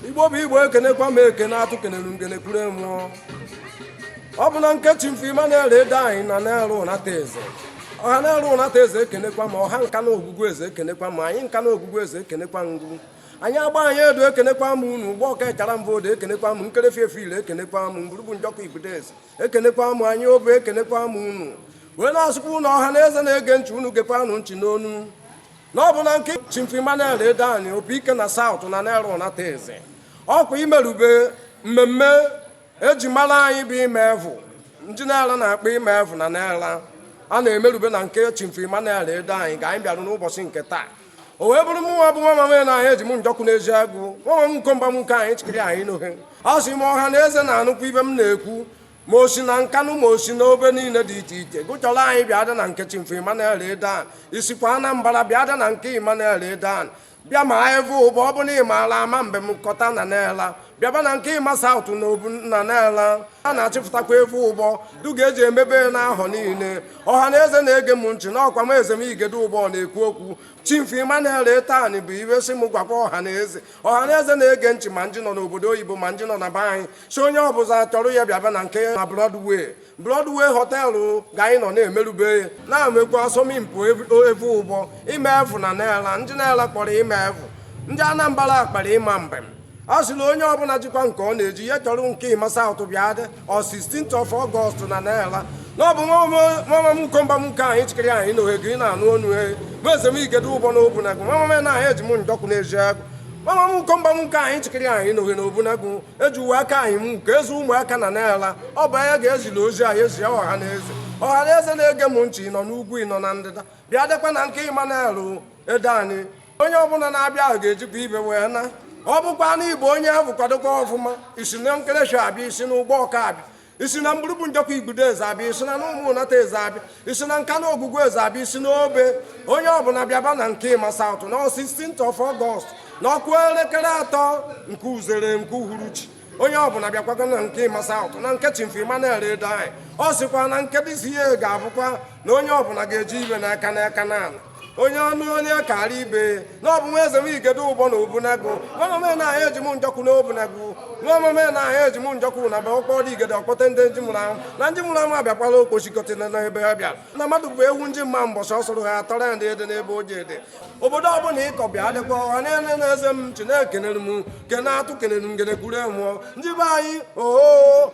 Igbo bụ Igbo ekenekwa m ekene atụ kenelu ngenekwure mmụọ. Ọ bụ na nke Chief Emmanuel ede anyị na na-eru Unateze. Ọha na-eru Unateze ekenekwa ma ọha Nkanu ogwugwu eze ekenekwa ma anyị Nkanu ogwugwu eze ekenekwa ngwu. Anyị agba anyị edo ekenekwa m unu ugbo ọka ịchara mbụ odo ekenekwa m nkerefi efile ekenekwa m mgburugbu njọkọ Igudeze ekenekwa m anyị obe ekenekwa m unu wee na-asụkwa unu ọha na eze na-ege ntị unu gekwanụ ntị n'onu na ọ bụ na nke Chief Emmanuel ede anyị opi ike na South na na-eru Unateze ọkwa imerube mmemme eji mara anyị bụ ime evu ndị na-ala na-akpọ ime evu na na-ala a na-emerube na nke Chief Emmanuel ede anyị ga anyị bịarụ n'ụbọchị nke taa. O wee bụrụ mụnwa bụ nwa mama na anyị eji m njọkụ n'ezi agụ nwa m nkomba m nke anyị chịkiri anyị n'ohe a sị m ọha na eze na-anụkwa ibe m na-ekwu ma o si na Nkanu ma o si n'obe niile dị iche iche gụchọrọ anyị bịa dị na nke Chief Emmanuel Edan isikwa Anambra bịa dị na nke Emmanuel Edan bịa ma evu ụbọ ọ bụ na ịmaala ama mgbe m kọta na na-ela bịaba na nke ịma South na obu na na-ela a na-achịpụtakwa evu ụbọ du ga-eji emebe n'ahọ niile ọha na eze na-ege m ntị n'ọkwa m eze m Igede ụbọ na-ekwu okwu Chief Emmanuel Edan bụ ibe si m gwakwa ọha na eze na-ege ntị ma ndị nọ n'obodo oyibo ma ndị nọ na be anyị si onye ọbụla chọrọ ya bịaba na nke na Broadway họtelụ ga anyị nọ na-emerube na-emekwa asọmpi evu ụbọ ime evu na na-ela ndị na-ela kpọrọ ime evu ndị Anambra kpara ịma mbem a sị na onye ọbụla jikwa nke ọ na-eji ya chọrọ nke ịma South bịa dị ọ 16th of August na na-ela na ọ bụ nwa m nkomba m nke anyị chịkịrị anyị na ohegiri na-anụ onu bụ eze m Igede ụbọ na Obunagu nwa m na anyị eji m njọkụ n'ezi agụ nwa m nkomba m nke anyị chịkịrị anyị na ohe na Obunagu eji uwe aka anyị m nke ezi ụmụaka na na-ela ọ bụ anya ga-ezila ozi anyị ezi ọha na eze na-ege m ntị nọ n'ugwu ịnọ na ndịda bịa dịkwa na nke Emmanuel Edan onye ọbụla na-abịa ga-ejikwa ibe wee na ọ bụkwa na Igbo onye ahụ kwadokwa ọfụma isi na nkerechi abịa isi na ụgbọ ọka abịa isi na mgburugbu njọkọ Igudeze abịa isi na ụmụ Unateze abịa isi na Nkanu ogwugwu eze abịa isi n'obe onye ọbụla bịaba na nke ịma South na 16th of August na ọkụ elekere 3 nke uzere nke uhuruchi onye ọbụla bịakwago na nke ịma South na nke Chief Emmanuel Edan ọ sịkwa na nke dịsi ihe ga-abụkwa na onye ọbụla ga-eji ibe n'aka n'ala onye ọnụ onye kara ibe na ọ bụ nwa eze m Igede ụbọ na Obunagu nwa mama na anyị eji m njọkụ na Obunagu nwa mama na anyị eji m njọkụ na be ọkpọ dị Igede ọkpọte ndị mụrụ ahụ na ndị mụrụ ahụ abịakwala okpochikọtịla n'ebe ha bịara na mmadụ bụ ewu ndị mma mbọchị ọ sụrụ ha atọrọ ya ndị ede n'ebe o ji ede obodo ọbụla ịkọ bịa adịkwa ọha na-ele na eze m chi na-ekenere m kene atụ kenere m ngenekwuru mmụọ ndị be anyị oo